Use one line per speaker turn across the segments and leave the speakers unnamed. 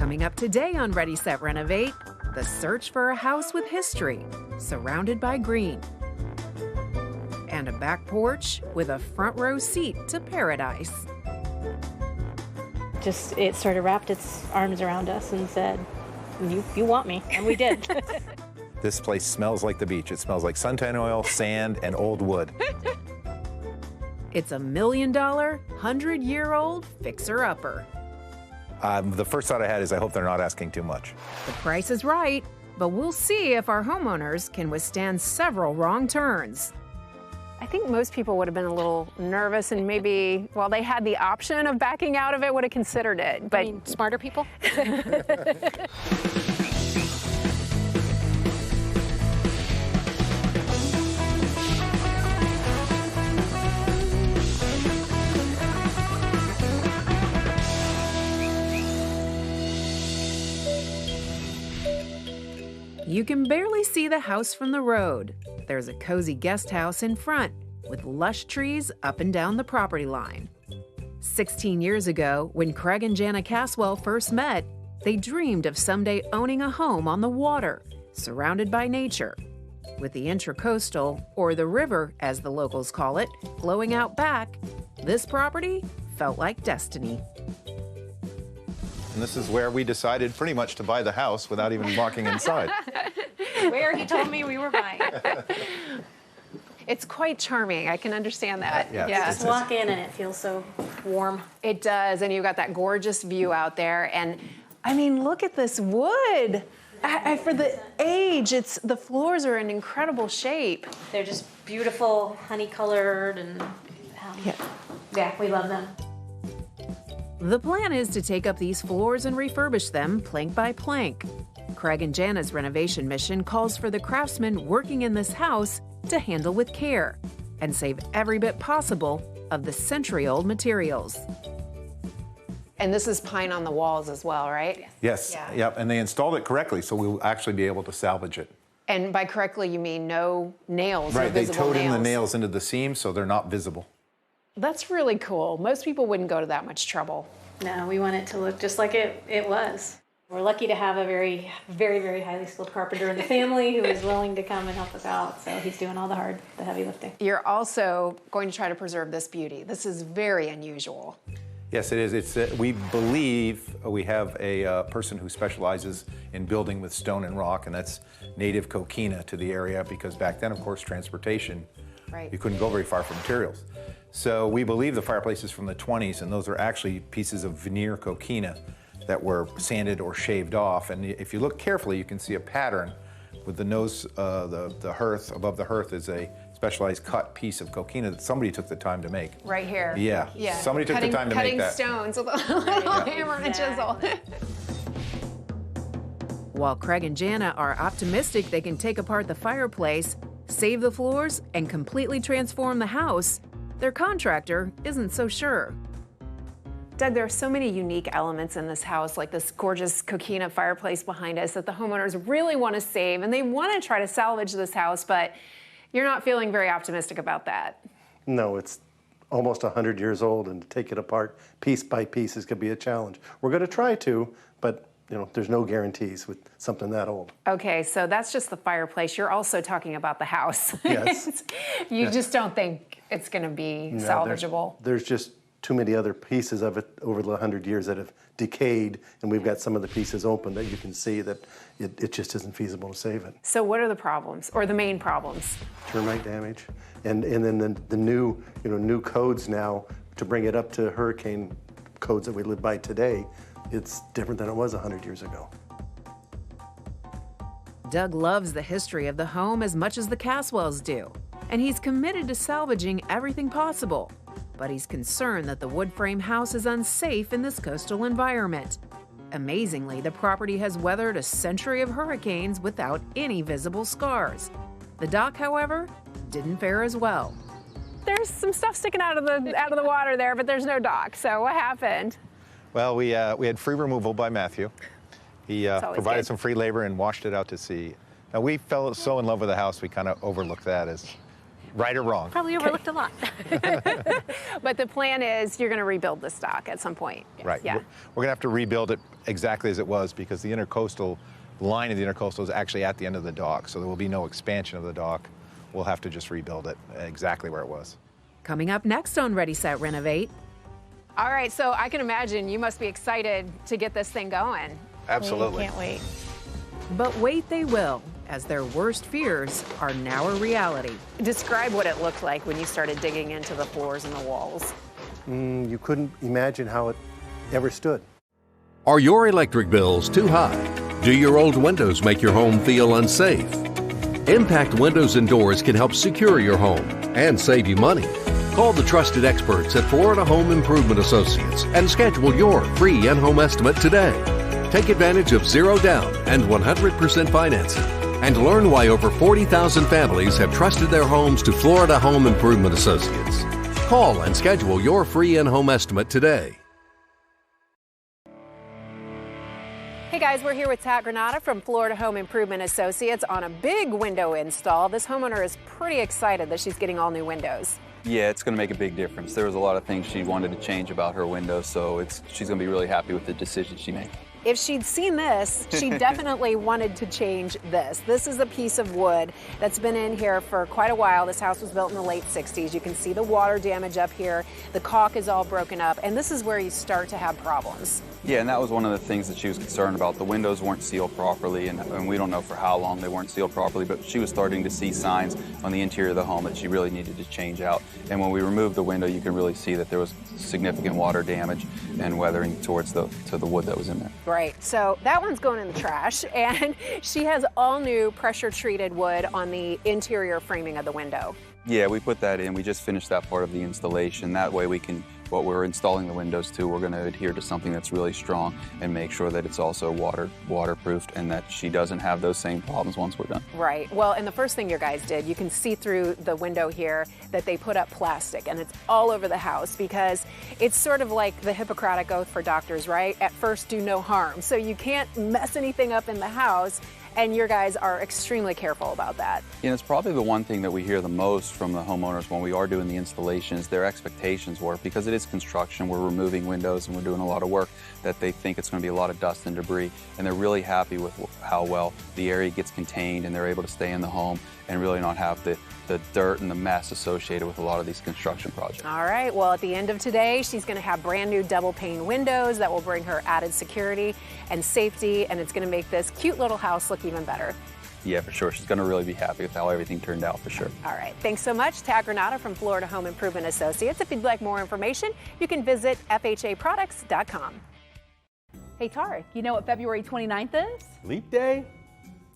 Coming up today on Ready, Set, Renovate, the search for a house with history, surrounded by green. And a back porch with a front row seat to paradise.
It sort of wrapped its arms around us and said, you want me, and we did.
This place smells like the beach. It smells like suntan oil, sand, and old wood.
It's a $1 million, 100-year-old fixer-upper.
The first thought I had is I hope they're not asking too much.
The price is right, but we'll see if our homeowners can withstand several wrong turns.
I think most people would have been a little nervous and maybe, while they had the option of backing out of it, would have considered it. But
I mean, smarter people?
You can barely see the house from the road. There's a cozy guest house in front with lush trees up and down the property line. 16 years ago, when Craig and Jana Caswell first met, they dreamed of someday owning a home on the water, surrounded by nature. With the Intracoastal, or the river as the locals call it, flowing out back, this property felt like destiny.
And this is where we decided pretty much to buy the house without even walking inside.
Where he told me we were buying.
it's quite charming. I can understand that.
Yes.
Yeah.
Just walk in and it feels so warm.
It does, and you've got that gorgeous view out there. And I mean, look at this wood. For the age, the floors are in incredible shape.
They're just beautiful, honey-colored, and yeah, we love them.
The plan is to take up these floors and refurbish them plank by plank. Craig and Jana's renovation mission calls for the craftsmen working in this house to handle with care and save every bit possible of the century-old materials.
And this is pine on the walls as well, right?
Yes,
Yeah.
Yep, and they installed it correctly, so we'll actually be able to salvage it.
And by correctly, you mean no nails,
Right,
no
they
visible
towed in the
nails.
nails into the seams so they're not visible.
That's really cool. Most people wouldn't go to that much trouble.
No, we want it to look just like it was. We're lucky to have a very, very, very highly skilled carpenter in the family who is willing to come and help us out. So he's doing all the heavy lifting.
You're also going to try to preserve this beauty. This is very unusual.
Yes, it is. We believe we have a person who specializes in building with stone and rock, and that's native coquina to the area, because back then, of course, transportation,
Right.
you couldn't go very far from materials. So we believe the fireplace is from the 20s, and those are actually pieces of veneer coquina that were sanded or shaved off. And if you look carefully, you can see a pattern with the nose, the hearth, above the hearth is a specialized cut piece of coquina that somebody took the time to make.
Right here.
Yeah.
Yeah.
Somebody took the time to make that.
Cutting stones with a little hammer and a chisel.
While Craig and Jana are optimistic they can take apart the fireplace, save the floors, and completely transform the house, their contractor isn't so sure.
Doug, there are so many unique elements in this house, like this gorgeous coquina fireplace behind us, that the homeowners really want to save, and they want to try to salvage this house, but you're not feeling very optimistic about that.
No, it's almost 100 years old, and to take it apart piece by piece is going to be a challenge. We're going to try to, but there's no guarantees with something that old.
Okay, so that's just the fireplace. You're also talking about the house.
Yes.
You just don't think it's going to be salvageable.
There's just too many other pieces of it over the 100 years that have decayed, and we've got some of the pieces open that you can see that it just isn't feasible to save it.
So what are the problems, or the main problems?
Termite damage, and then the new new codes now to bring it up to hurricane codes that we live by today. It's different than it was 100 years ago.
Doug loves the history of the home as much as the Caswells do, and he's committed to salvaging everything possible. But he's concerned that the wood frame house is unsafe in this coastal environment. Amazingly, the property has weathered a century of hurricanes without any visible scars. The dock, however, didn't fare as well.
There's some stuff sticking out of the water there, but there's no dock. So what happened?
Well, we had free removal by Matthew. He provided
good.
some free labor and washed it out to sea. Now, we fell so in love with the house, we kind of overlooked that as right or wrong.
Probably overlooked a lot.
But the plan is you're going to rebuild this dock at some point.
Right.
Yeah.
We're going to have to rebuild it exactly as it was because the intercoastal line of the intercoastal is actually at the end of the dock, so there will be no expansion of the dock. We'll have to just rebuild it exactly where it was.
Coming up next on Ready, Set, Renovate.
All right, so I can imagine you must be excited to get this thing going.
Absolutely.
Can't wait.
But wait, they will, as their worst fears are now a reality.
Describe what it looked like when you started digging into the floors and the walls.
You couldn't imagine how it ever stood.
Are your electric bills too high? Do your old windows make your home feel unsafe? Impact Windows and Doors can help secure your home and save you money. Call the trusted experts at Florida Home Improvement Associates and schedule your free in-home estimate today. Take advantage of 0 down and 100% financing and learn why over 40,000 families have trusted their homes to Florida Home Improvement Associates. Call and schedule your free in-home estimate today.
Hey guys, we're here with Tat Granata from Florida Home Improvement Associates on a big window install. This homeowner is pretty excited that she's getting all new windows.
Yeah, it's going to make a big difference. There was a lot of things she wanted to change about her windows, so she's going to be really happy with the decision she made.
If she'd seen this, she definitely wanted to change this. This is a piece of wood that's been in here for quite a while. This house was built in the late 60s. You can see the water damage up here. The caulk is all broken up, and this is where you start to have problems.
Yeah, and that was one of the things that she was concerned about. The windows weren't sealed properly, and we don't know for how long they weren't sealed properly, but she was starting to see signs on the interior of the home that she really needed to change out. And when we removed the window, you can really see that there was significant water damage and weathering towards the wood that was in there.
Right, so that one's going in the trash, and she has all new pressure-treated wood on the interior framing of the window.
Yeah, we put that in. We just finished that part of the installation. That way we can, what we're installing the windows to, we're going to adhere to something that's really strong and make sure that it's also waterproofed and that she doesn't have those same problems once we're done.
Right, well, and the first thing you guys did, you can see through the window here that they put up plastic, and it's all over the house because it's sort of like the Hippocratic Oath for doctors, right? At first, do no harm. So you can't mess anything up in the house, and your guys are extremely careful about that.
And it's probably the one thing that we hear the most from the homeowners when we are doing the installations. Their expectations were, because it is construction, we're removing windows and we're doing a lot of work, that they think it's going to be a lot of dust and debris, and they're really happy with how well the area gets contained and they're able to stay in the home and really not have the dirt and the mess associated with a lot of these construction projects.
All right, well, at the end of today, she's going to have brand new double pane windows that will bring her added security and safety, and it's going to make this cute little house look even better.
Yeah, for sure. She's going to really be happy with how everything turned out, for sure.
All right, thanks so much, Tat Granata from Florida Home Improvement Associates. If you'd like more information, you can visit FHAproducts.com.
Hey, Tarek, you know what February 29th is?
Leap Day?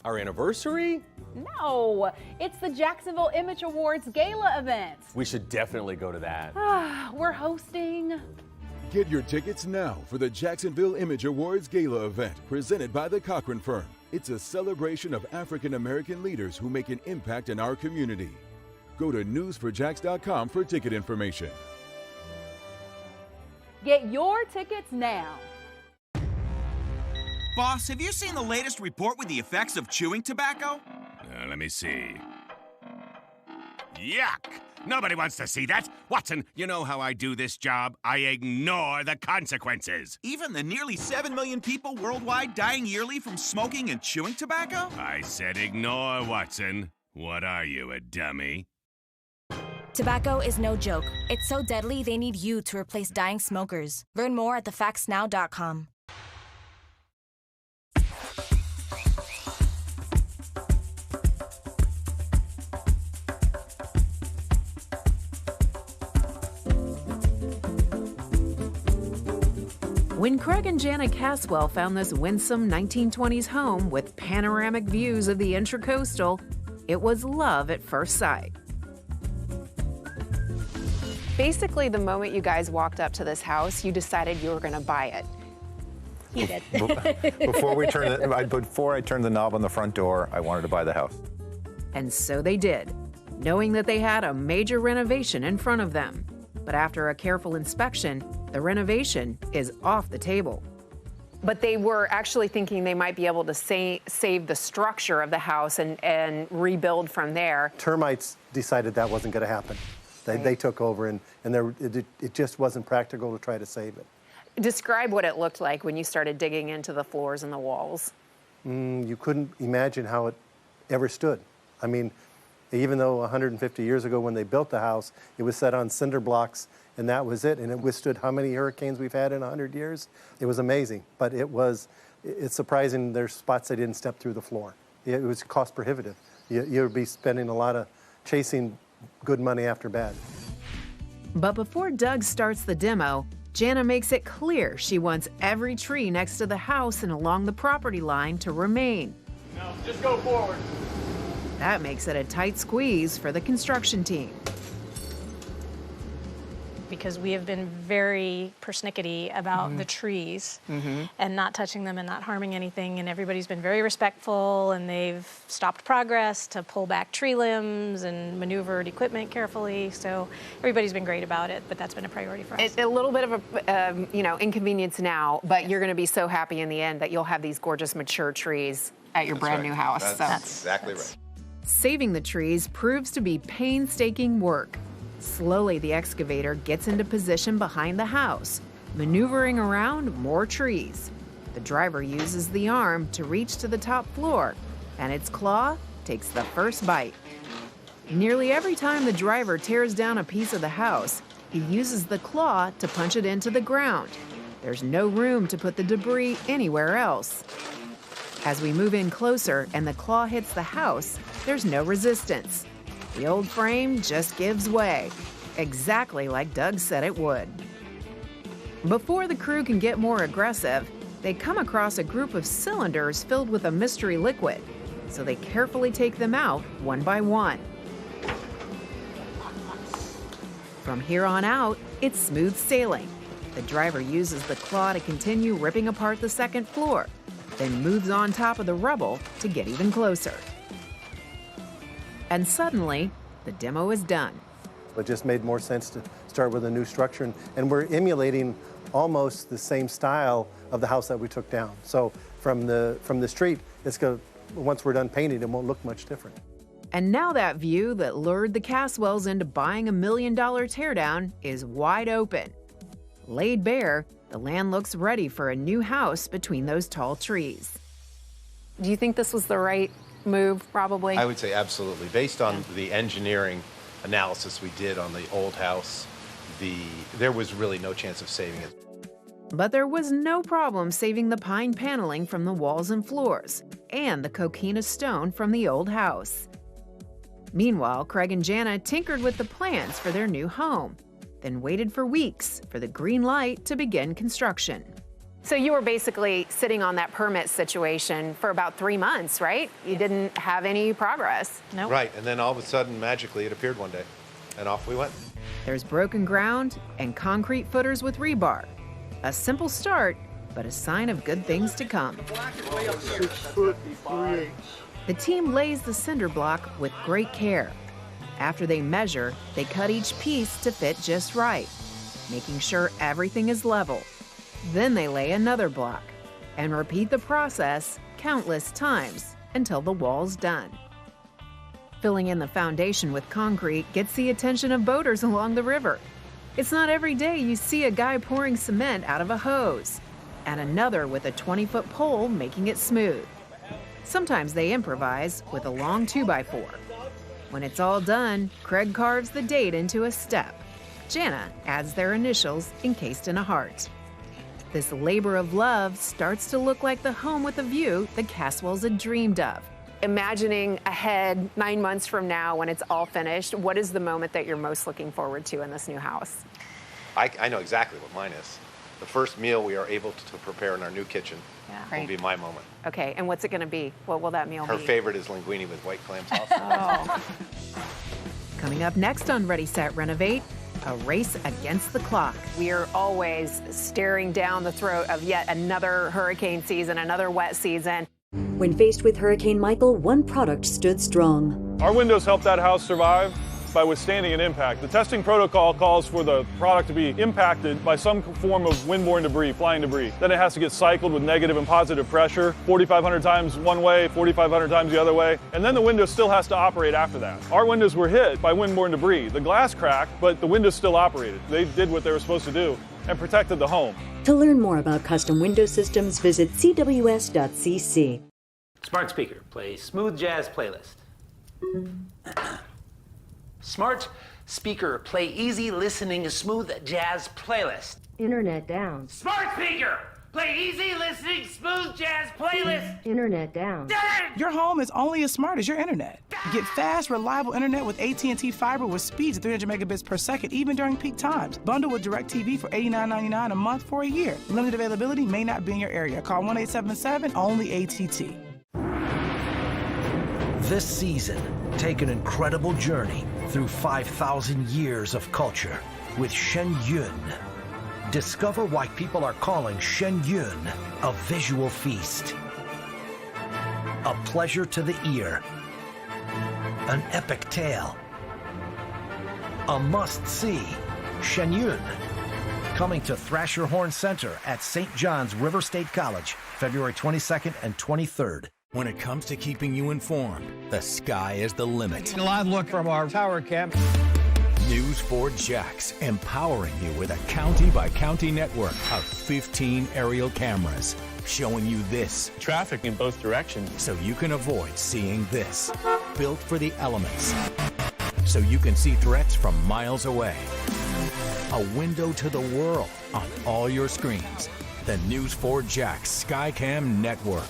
Our anniversary?
No, it's the Jacksonville Image Awards Gala event.
We should definitely go to that.
We're hosting.
Get your tickets now for the Jacksonville Image Awards Gala event presented by the Cochran Firm. It's a celebration of African American leaders who make an impact in our community. Go to newsforjax.com for ticket information.
Get your tickets now.
Boss, have you seen the latest report with the effects of chewing tobacco?
Let me see. Yuck! Nobody wants to see that. Watson, you know how I do this job. I ignore the consequences.
Even the nearly 7 million people worldwide dying yearly from smoking and chewing tobacco?
I said ignore, Watson. What are you, a dummy?
Tobacco is no joke. It's so deadly they need you to replace dying smokers. Learn more at thefactsnow.com.
When Craig and Jana Caswell found this winsome 1920s home with panoramic views of the Intracoastal, it was love at first sight.
Basically, the moment you guys walked up to this house, you decided you were going to buy it.
He did.
Before I turned the knob on the front door, I wanted to buy the house.
And so they did, knowing that they had a major renovation in front of them. But after a careful inspection, the renovation is off the table.
But they were actually thinking they might be able to save the structure of the house and rebuild from there.
Termites decided that wasn't going to happen. They took over, and it just wasn't practical to try to save it.
Describe what it looked like when you started digging into the floors and the walls.
You couldn't imagine how it ever stood. I mean, even though 150 years ago when they built the house, it was set on cinder blocks, and that was it, and it withstood how many hurricanes we've had in 100 years. It was amazing, but it's surprising there's spots they didn't step through the floor. It was cost prohibitive. You'd be spending a lot of chasing good money after bad.
But before Doug starts the demo, Jana makes it clear she wants every tree next to the house and along the property line to remain.
No, just go forward.
That makes it a tight squeeze for the construction team.
Because we have been very persnickety about the trees and not touching them and not harming anything, and everybody's been very respectful, and they've stopped progress to pull back tree limbs and maneuvered equipment carefully. So everybody's been great about it, but that's been a priority for us.
It's a little bit of a inconvenience now, but you're going to be so happy in the end that you'll have these gorgeous mature trees at your brand new house.
That's exactly right.
Saving the trees proves to be painstaking work. Slowly, the excavator gets into position behind the house, maneuvering around more trees. The driver uses the arm to reach to the top floor, and its claw takes the first bite. Nearly every time the driver tears down a piece of the house, he uses the claw to punch it into the ground. There's no room to put the debris anywhere else. As we move in closer and the claw hits the house, there's no resistance. The old frame just gives way, exactly like Doug said it would. Before the crew can get more aggressive, they come across a group of cylinders filled with a mystery liquid, so they carefully take them out one by one. From here on out, it's smooth sailing. The driver uses the claw to continue ripping apart the second floor, then moves on top of the rubble to get even closer. And suddenly, the demo is done.
It just made more sense to start with a new structure, and we're emulating almost the same style of the house that we took down. So from the street, once we're done painting, it won't look much different.
And now that view that lured the Caswells into buying $1 million teardown is wide open. Laid bare, the land looks ready for a new house between those tall trees.
Do you think this was the right move, probably?
I would say absolutely. Based on the engineering analysis we did on the old house, there was really no chance of saving it.
But there was no problem saving the pine paneling from the walls and floors, and the coquina stone from the old house. Meanwhile, Craig and Jana tinkered with the plans for their new home, then waited for weeks for the green light to begin construction.
So you were basically sitting on that permit situation for about 3 months, right? You didn't have any progress.
Nope.
Right, and then all of a sudden, magically, it appeared one day, and off we went.
There's broken ground and concrete footers with rebar. A simple start, but a sign of good things to come.
6 foot 3/8.
The team lays the cinder block with great care. After they measure, they cut each piece to fit just right, making sure everything is level. Then they lay another block and repeat the process countless times until the wall's done. Filling in the foundation with concrete gets the attention of boaters along the river. It's not every day you see a guy pouring cement out of a hose, and another with a 20-foot pole making it smooth. Sometimes they improvise with a long 2x4. When it's all done, Craig carves the date into a step. Jana adds their initials encased in a heart. This labor of love starts to look like the home with a view the Caswells had dreamed of.
Imagining ahead 9 months from now when it's all finished, what is the moment that you're most looking forward to in this new house?
I know exactly what mine is. The first meal we are able to prepare in our new kitchen will be my moment.
Okay, and what's it going to be? What will that meal be?
Her favorite is linguine with white clam sauce.
Oh.
Coming up next on Ready, Set, Renovate, a race against the clock.
We are always staring down the throat of yet another hurricane season, another wet season.
When faced with Hurricane Michael, one product stood strong.
Our windows helped that house survive.
by withstanding an impact. The testing protocol calls for the product to be impacted by some form of windborne debris, flying debris. Then it has to get cycled with negative and positive pressure, 4,500 times one way, 4,500 times the other way, and then the window still has to operate after that. Our windows were hit by windborne debris. The glass cracked, but the windows still operated. They did what they were supposed to do and protected the home.
To learn more about custom window systems, visit cws.cc.
Smart speaker, play smooth jazz playlist. Smart speaker, play easy listening smooth jazz playlist.
Internet down.
Smart speaker, play easy listening smooth jazz playlist.
Internet down.
Your home is only as smart as your internet. Get fast, reliable internet with AT&T Fiber with speeds of 300 megabits per second, even during peak times. Bundle with DirecTV for $89.99 a month for a year. Limited availability may not be in your area. Call 1-877 only ATT.
This season, take an incredible journey through 5,000 years of culture with Shen Yun. Discover why people are calling Shen Yun a visual feast, a pleasure to the ear, an epic tale, a must-see. Shen Yun, coming to Thrasher Horn Center at St. John's River State College, February 22nd and 23rd.
When it comes to keeping you informed, the sky is the limit.
A live look from our tower cam.
News 4 Jax, empowering you with a county-by-county network of 15 aerial cameras, showing you this.
Traffic in both directions.
So you can avoid seeing this. Built for the elements. So you can see threats from miles away. A window to the world on all your screens. The News 4 Jax Skycam Network.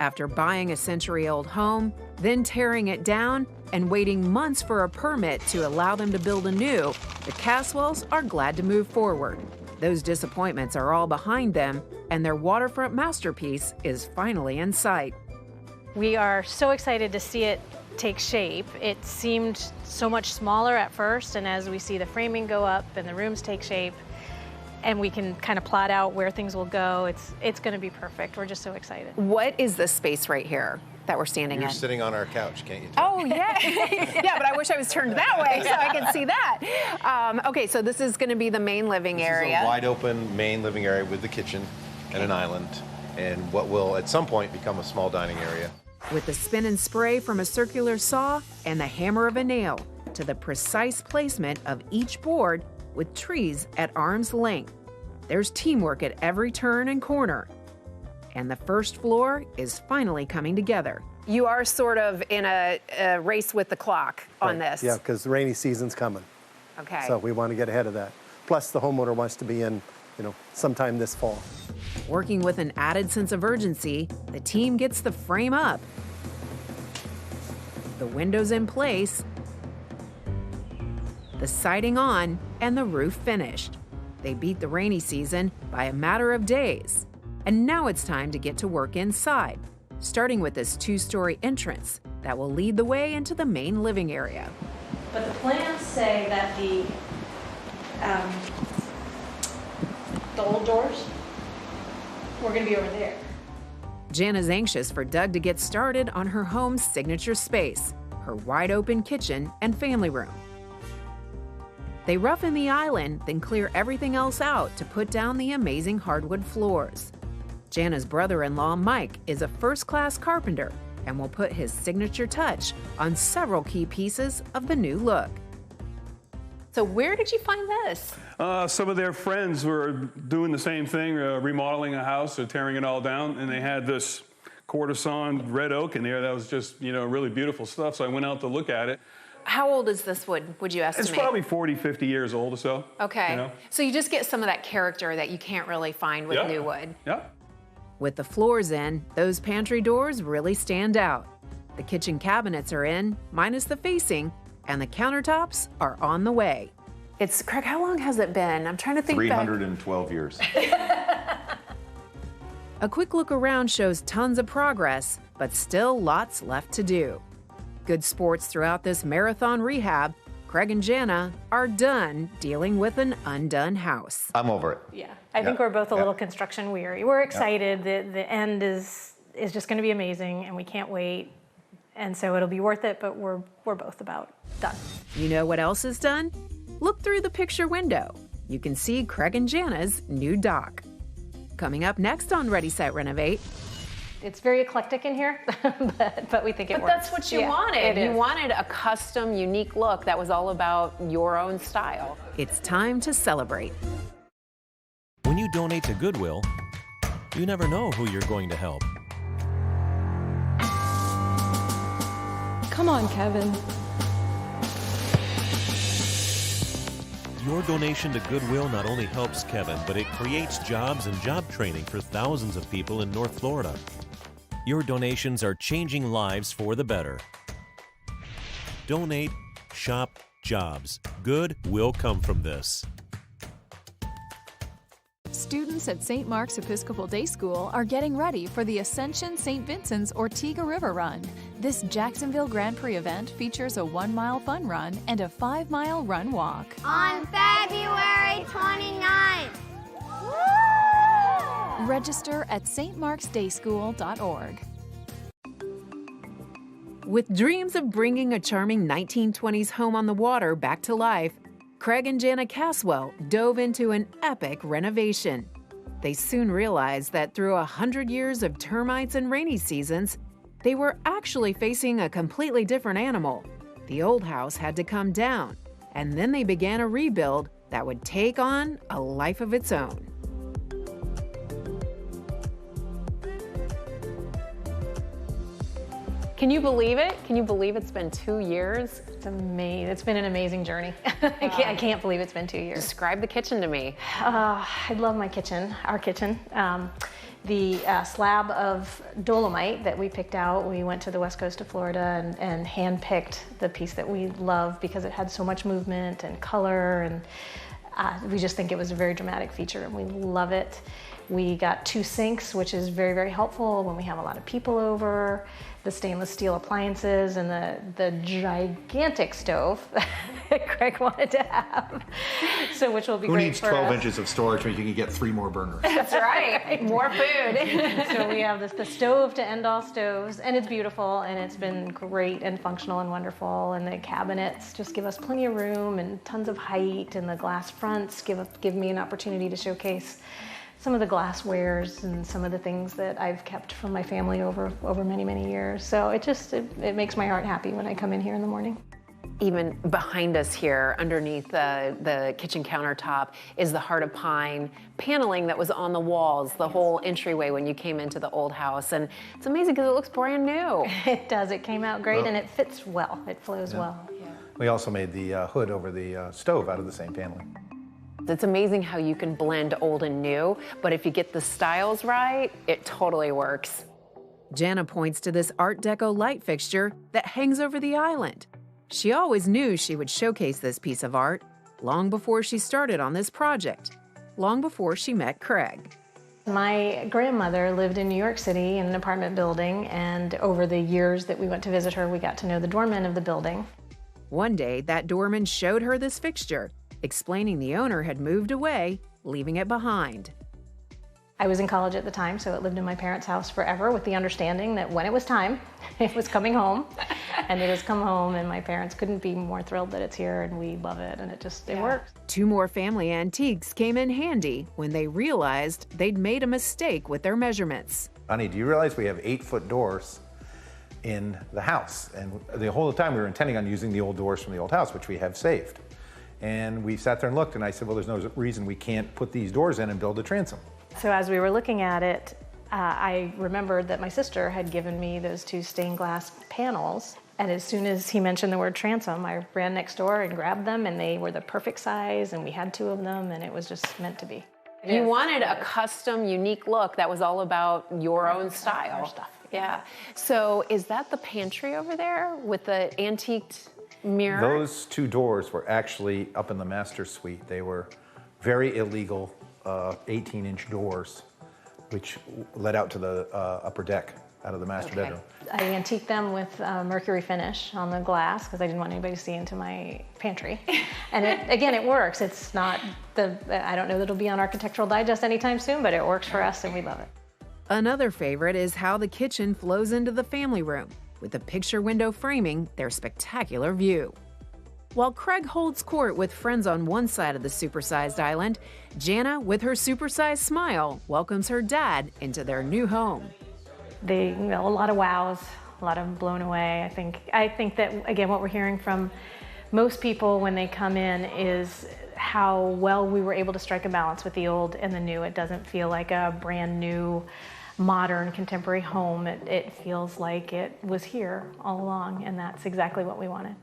After buying a century-old home, then tearing it down, and waiting months for a permit to allow them to build anew, the Caswells are glad to move forward. Those disappointments are all behind them, and their waterfront masterpiece is finally in sight.
We are so excited to see it take shape. It seemed so much smaller at first, and as we see the framing go up and the rooms take shape, and we can kind of plot out where things will go, it's going to be perfect. We're just so excited.
What is this space right here that we're standing
You're
in?
sitting on our couch, can't you tell?
Oh, yeah. Yeah, but I wish I was turned that way so I could see that. Okay, so this is going to be the main living area.
This is a wide open main living area with the kitchen and an island, and what will at some point become a small dining area.
With the spin and spray from a circular saw and the hammer of a nail to the precise placement of each board with trees at arm's length. There's teamwork at every turn and corner. And the first floor is finally coming together.
You are sort of in a race with the clock on this.
Yeah, because the rainy season's coming.
Okay.
So we want to get ahead of that. Plus, the homeowner wants to be in, sometime this fall.
Working with an added sense of urgency, the team gets the frame up, the windows in place, the siding on, and the roof finished. They beat the rainy season by a matter of days. And now it's time to get to work inside, starting with this 2-story entrance that will lead the way into the main living area.
But the plans say that the old doors, we're going to be over there.
Jana's anxious for Doug to get started on her home's signature space, her wide-open kitchen and family room. They roughen the island, then clear everything else out to put down the amazing hardwood floors. Jana's brother-in-law, Mike, is a first-class carpenter and will put his signature touch on several key pieces of the new look.
So where did you find this?
Some of their friends were doing the same thing, remodeling a house or tearing it all down, and they had this courtesan red oak in there that was just, really beautiful stuff. So I went out to look at it.
How old is this wood, would you estimate?
It's probably 40, 50 years old or so.
Okay. So you just get some of that character that you can't really find with new wood.
Yeah.
With the floors in, those pantry doors really stand out. The kitchen cabinets are in, minus the facing, and the countertops are on the way.
Craig, how long has it been? I'm trying to think back.
312 years.
A quick look around shows tons of progress, but still lots left to do. Good sports throughout this marathon rehab, Craig and Jana are done dealing with an undone house.
I'm over it.
Yeah, I think we're both a little construction weary. We're excited. The end is just going to be amazing, and we can't wait. And so it'll be worth it, but we're both about done.
You know what else is done? Look through the picture window. You can see Craig and Jana's new dock. Coming up next on Ready, Set, Renovate.
It's very eclectic in here, but we think it
But
works.
that's what you wanted. You wanted a custom, unique look that was all about your own style.
It's time to celebrate.
When you donate to Goodwill, you never know who you're going to help.
Come on, Kevin.
Your donation to Goodwill not only helps Kevin, but it creates jobs and job training for thousands of people in North Florida. Your donations are changing lives for the better. Donate, shop, jobs. Good will come from this.
Students at St. Mark's Episcopal Day School are getting ready for the Ascension St. Vincent's Ortega River Run. This Jacksonville Grand Prix event features a 1-mile fun run and a 5-mile run walk.
On February 29th.
Register at stmarksdayschool.org.
With dreams of bringing a charming 1920s home on the water back to life, Craig and Jana Caswell dove into an epic renovation. They soon realized that through 100 years of termites and rainy seasons, they were actually facing a completely different animal. The old house had to come down, and then they began a rebuild that would take on a life of its own.
Can you believe it? Can you believe it's been 2 years?
It's amazing. It's been an amazing journey. I can't believe it's been 2 years.
Describe the kitchen to me.
I love my kitchen, our kitchen. The slab of dolomite that we picked out, we went to the west coast of Florida and hand-picked the piece that we love because it had so much movement and color, and we just think it was a very dramatic feature, and we love it. We got 2 sinks, which is very, very helpful when we have a lot of people over. The stainless steel appliances and the gigantic stove that Craig wanted to have, so which will be great for us.
Who needs 12 inches of storage when you can get 3 more burners?
That's right, more food.
So we have the stove to end all stoves, and it's beautiful, and it's been great and functional and wonderful, and the cabinets just give us plenty of room and tons of height, and the glass fronts give me an opportunity to showcase some of the glasswares and some of the things that I've kept from my family over many, many years. So it makes my heart happy when I come in here in the morning.
Even behind us here, underneath the kitchen countertop, is the heart of pine paneling that was on the walls, the whole entryway when you came into the old house. And it's amazing because it looks brand new.
It does. It came out great, and it fits well. It flows well. Yeah.
We also made the hood over the stove out of the same paneling.
It's amazing how you can blend old and new, but if you get the styles right, it totally works.
Jana points to this Art Deco light fixture that hangs over the island. She always knew she would showcase this piece of art long before she started on this project, long before she met Craig.
My grandmother lived in New York City in an apartment building, and over the years that we went to visit her, we got to know the doorman of the building.
One day, that doorman showed her this fixture, explaining the owner had moved away, leaving it behind.
I was in college at the time, so it lived in my parents' house forever with the understanding that when it was time, it was coming home, and it has come home, and my parents couldn't be more thrilled that it's here, and we love it, and it works.
2 more family antiques came in handy when they realized they'd made a mistake with their measurements.
Honey, do you realize we have 8-foot doors in the house? And the whole time we were intending on using the old doors from the old house, which we have saved. And we sat there and looked, and I said, well, there's no reason we can't put these doors in and build a transom.
So as we were looking at it, I remembered that my sister had given me those 2 stained glass panels. And as soon as he mentioned the word transom, I ran next door and grabbed them, and they were the perfect size, and we had 2 of them, and it was just meant to be.
You wanted a custom, unique look that was all about your own style.
Stuff.
Yeah. So is that the pantry over there with the antiqued mirror?
Those 2 doors were actually up in the master suite. They were very illegal 18-inch doors, which led out to the upper deck. out of the master bedroom.
I antiqued them with mercury finish on the glass because I didn't want anybody to see into my pantry. And it works. It's not I don't know that it'll be on Architectural Digest anytime soon, but it works for us and we love it.
Another favorite is how the kitchen flows into the family room, with the picture window framing their spectacular view. While Craig holds court with friends on one side of the supersized island, Jana, with her supersized smile, welcomes her dad into their new home.
A lot of wows, a lot of them blown away. I think that, again, what we're hearing from most people when they come in is how well we were able to strike a balance with the old and the new. It doesn't feel like a brand new, modern, contemporary home. It feels like it was here all along, and that's exactly what we wanted.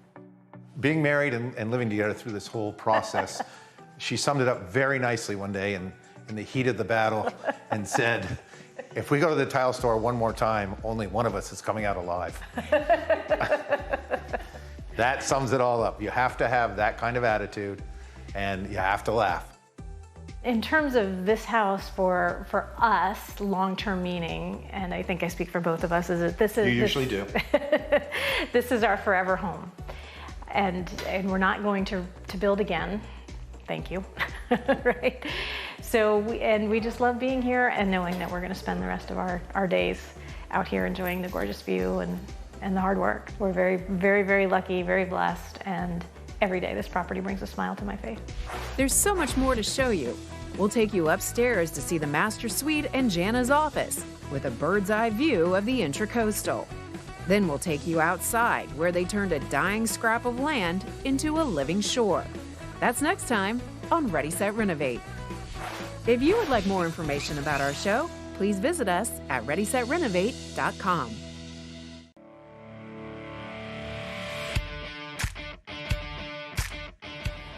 Being married and living together through this whole process, she summed it up very nicely one day in the heat of the battle and said, if we go to the tile store one more time, only one of us is coming out alive. That sums it all up. You have to have that kind of attitude, and you have to laugh.
In terms of this house for us, long-term meaning, and I think I speak for both of us, is that this is—
You usually do.
This is our forever home. And we're not going to build again. Thank you, right? So, we just love being here and knowing that we're gonna spend the rest of our days out here enjoying the gorgeous view and the hard work. We're very, very, very lucky, very blessed, and every day this property brings a smile to my face.
There's so much more to show you. We'll take you upstairs to see the master suite and Jana's office with a bird's eye view of the intracoastal. Then we'll take you outside where they turned a dying scrap of land into a living shore. That's next time on Ready, Set, Renovate. If you would like more information about our show, please visit us at ReadySetRenovate.com.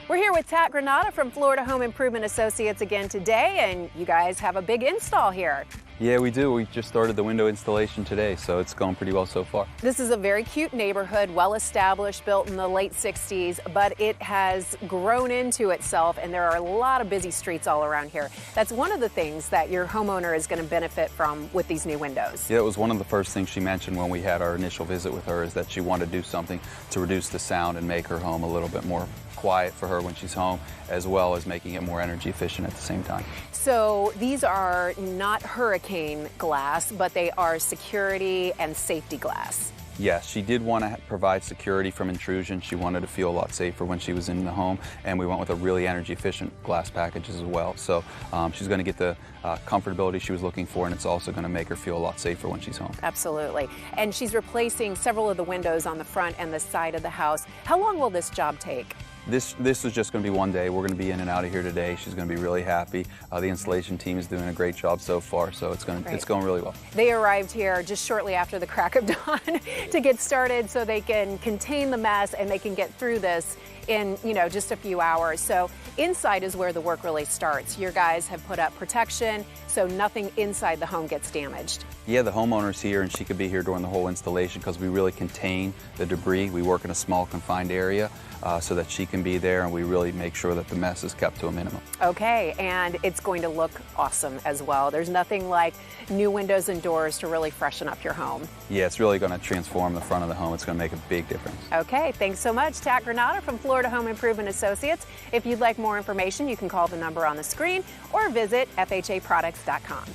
We're here with Tat Granata from Florida Home Improvement Associates again today, and you guys have a big install here.
Yeah, we do. We just started the window installation today, so it's going pretty well so far.
This is a very cute neighborhood, well established, built in the late 60s, but it has grown into itself, and there are a lot of busy streets all around here. That's one of the things that your homeowner is going to benefit from with these new windows.
Yeah, it was one of the first things she mentioned when we had our initial visit with her, is that she wanted to do something to reduce the sound and make her home a little bit more quiet for her when she's home, as well as making it more energy efficient at the same time.
So these are not hurricane glass, but they are security and safety glass.
Yes, she did want to provide security from intrusion. She wanted to feel a lot safer when she was in the home, and we went with a really energy efficient glass package as well. So she's going to get the comfortability she was looking for, and it's also going to make her feel a lot safer when she's home.
Absolutely. And she's replacing several of the windows on the front and the side of the house. How long will this job take?
This is just going to be one day. We're going to be in and out of here today. She's going to be really happy. The installation team is doing a great job so far, so it's going really well.
They arrived here just shortly after the crack of dawn to get started so they can contain the mess and they can get through this in, just a few hours. So inside is where the work really starts. Your guys have put up protection so nothing inside the home gets damaged.
Yeah, the homeowner's here and she could be here during the whole installation because we really contain the debris. We work in a small confined area so that she can be there, and we really make sure that the mess is kept to a minimum.
Okay, and it's going to look awesome as well. There's nothing like new windows and doors to really freshen up your home.
Yeah, it's really going to transform the front of the home. It's going to make a big difference.
Okay, thanks so much, Tat Granata from Florida Home Improvement Associates. If you'd like more information, you can call the number on the screen or visit FHAproducts.com.